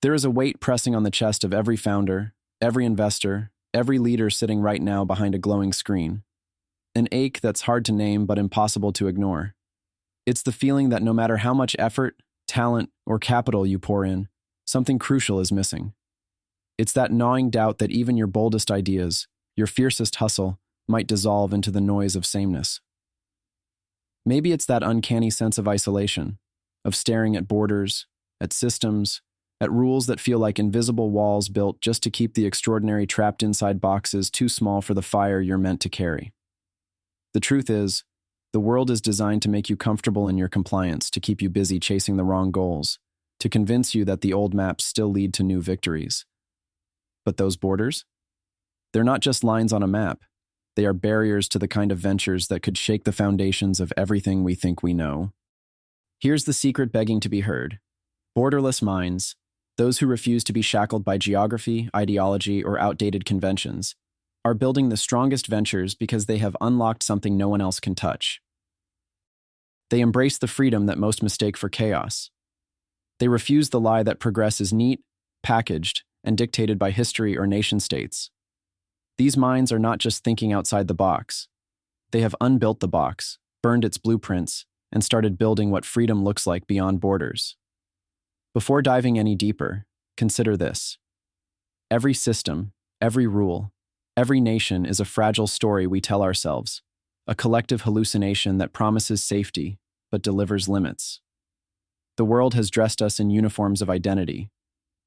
There is a weight pressing on the chest of every founder, every investor, every leader sitting right now behind a glowing screen. An ache that's hard to name but impossible to ignore. It's the feeling that no matter how much effort, talent, or capital you pour in, something crucial is missing. It's that gnawing doubt that even your boldest ideas, your fiercest hustle, might dissolve into the noise of sameness. Maybe it's that uncanny sense of isolation, of staring at borders, at systems, at rules that feel like invisible walls built just to keep the extraordinary trapped inside boxes too small for the fire you're meant to carry. The truth is, the world is designed to make you comfortable in your compliance, to keep you busy chasing the wrong goals, to convince you that the old maps still lead to new victories. But those borders? They're not just lines on a map. They are barriers to the kind of ventures that could shake the foundations of everything we think we know. Here's the secret begging to be heard. Borderless minds, those who refuse to be shackled by geography, ideology, or outdated conventions, are building the strongest ventures because they have unlocked something no one else can touch. They embrace the freedom that most mistake for chaos. They refuse the lie that progress is neat, packaged, and dictated by history or nation-states. These minds are not just thinking outside the box. They have unbuilt the box, burned its blueprints, and started building what freedom looks like beyond borders. Before diving any deeper, consider this. Every system, every rule, every nation is a fragile story we tell ourselves, a collective hallucination that promises safety but delivers limits. The world has dressed us in uniforms of identity,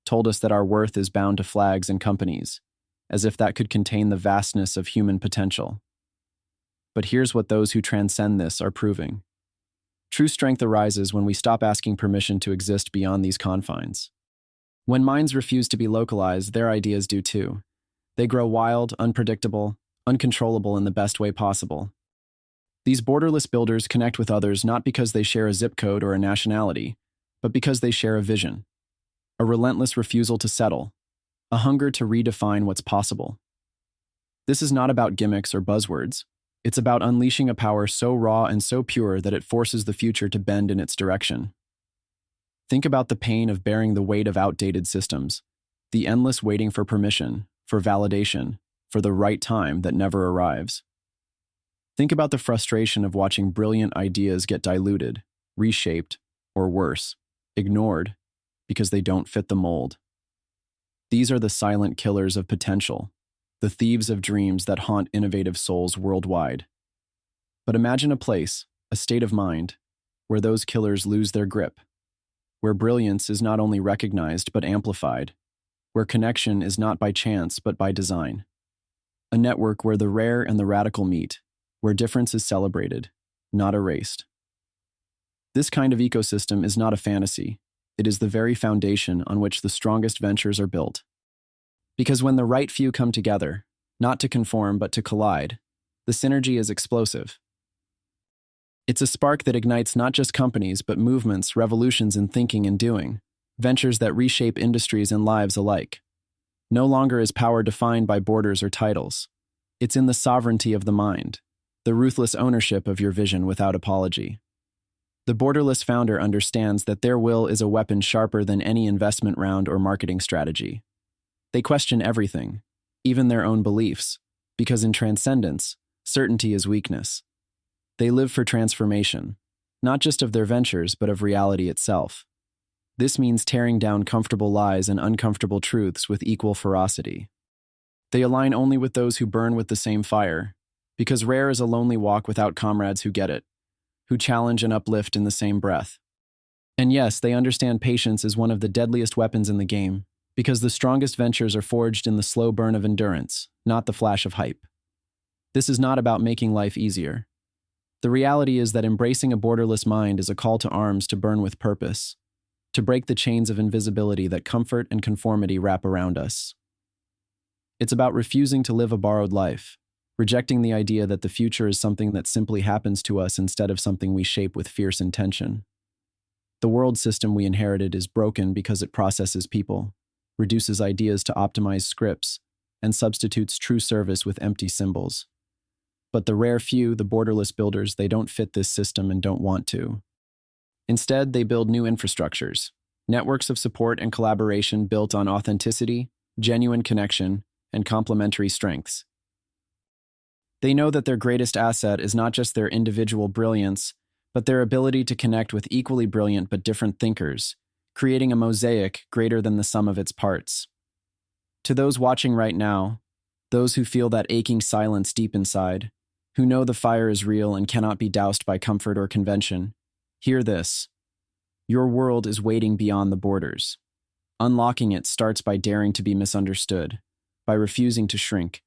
told us that our worth is bound to flags and companies, as if that could contain the vastness of human potential. But here's what those who transcend this are proving. True strength arises when we stop asking permission to exist beyond these confines. When minds refuse to be localized, their ideas do too. They grow wild, unpredictable, uncontrollable in the best way possible. These borderless builders connect with others not because they share a zip code or a nationality, but because they share a vision, a relentless refusal to settle, a hunger to redefine what's possible. This is not about gimmicks or buzzwords. It's about unleashing a power so raw and so pure that it forces the future to bend in its direction. Think about the pain of bearing the weight of outdated systems, the endless waiting for permission, for validation, for the right time that never arrives. Think about the frustration of watching brilliant ideas get diluted, reshaped, or worse, ignored, because they don't fit the mold. These are the silent killers of potential, the thieves of dreams that haunt innovative souls worldwide. But imagine a place, a state of mind, where those killers lose their grip, where brilliance is not only recognized but amplified, where connection is not by chance but by design. A network where the rare and the radical meet, where difference is celebrated, not erased. This kind of ecosystem is not a fantasy. It is the very foundation on which the strongest ventures are built. Because when the right few come together, not to conform but to collide, the synergy is explosive. It's a spark that ignites not just companies but movements, revolutions in thinking and doing, ventures that reshape industries and lives alike. No longer is power defined by borders or titles. It's in the sovereignty of the mind, the ruthless ownership of your vision without apology. The Borderless founder understands that their will is a weapon sharper than any investment round or marketing strategy. They question everything, even their own beliefs, because in transcendence, certainty is weakness. They live for transformation, not just of their ventures, but of reality itself. This means tearing down comfortable lies and uncomfortable truths with equal ferocity. They align only with those who burn with the same fire, because rare is a lonely walk without comrades who get it, who challenge and uplift in the same breath. And yes, they understand patience is one of the deadliest weapons in the game, because the strongest ventures are forged in the slow burn of endurance, not the flash of hype. This is not about making life easier. The reality is that embracing a borderless mind is a call to arms to burn with purpose, to break the chains of invisibility that comfort and conformity wrap around us. It's about refusing to live a borrowed life, rejecting the idea that the future is something that simply happens to us instead of something we shape with fierce intention. The world system we inherited is broken because it processes people, reduces ideas to optimize scripts, and substitutes true service with empty symbols. But the rare few, the borderless builders, they don't fit this system and don't want to. Instead, they build new infrastructures, Networks of support and collaboration built on authenticity, genuine connection, and complementary strengths. They know that their greatest asset is not just their individual brilliance, but their ability to connect with equally brilliant but different thinkers, creating a mosaic greater than the sum of its parts. To those watching right now, those who feel that aching silence deep inside, who know the fire is real and cannot be doused by comfort or convention, hear this. Your world is waiting beyond the borders. Unlocking it starts by daring to be misunderstood, by refusing to shrink,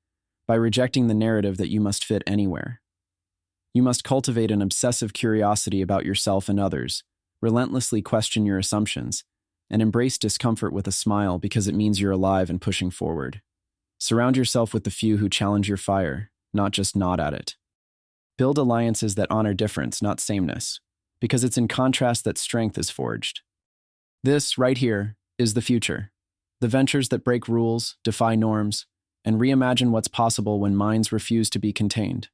by rejecting the narrative that you must fit anywhere. You must cultivate an obsessive curiosity about yourself and others, relentlessly question your assumptions, and embrace discomfort with a smile because it means you're alive and pushing forward. Surround yourself with the few who challenge your fire, not just nod at it. Build alliances that honor difference, not sameness, because it's in contrast that strength is forged. This, right here, is the future. The ventures that break rules, defy norms, and reimagine what's possible when minds refuse to be contained.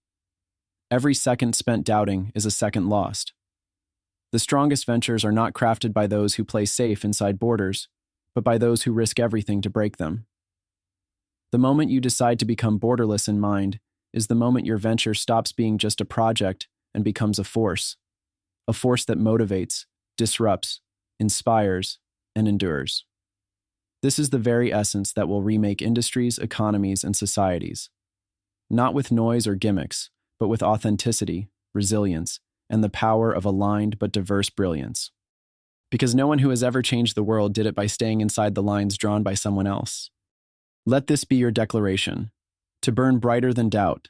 Every second spent doubting is a second lost. The strongest ventures are not crafted by those who play safe inside borders, but by those who risk everything to break them. The moment you decide to become borderless in mind is the moment your venture stops being just a project and becomes a force that motivates, disrupts, inspires, and endures. This is the very essence that will remake industries, economies, and societies. Not with noise or gimmicks, but with authenticity, resilience, and the power of aligned but diverse brilliance. Because no one who has ever changed the world did it by staying inside the lines drawn by someone else. Let this be your declaration: to burn brighter than doubt,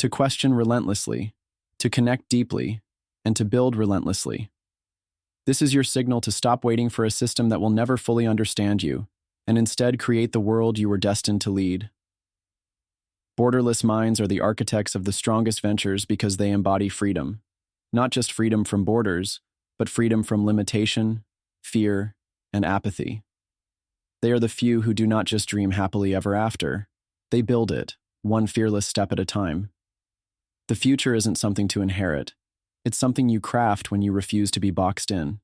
to question relentlessly, to connect deeply, and to build relentlessly. This is your signal to stop waiting for a system that will never fully understand you, and instead create the world you were destined to lead. Borderless minds are the architects of the strongest ventures because they embody freedom. Not just freedom from borders, but freedom from limitation, fear, and apathy. They are the few who do not just dream happily ever after. They build it, one fearless step at a time. The future isn't something to inherit. It's something you craft when you refuse to be boxed in.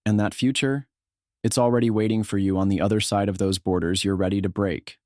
And that future? It's already waiting for you on the other side of those borders you're ready to break.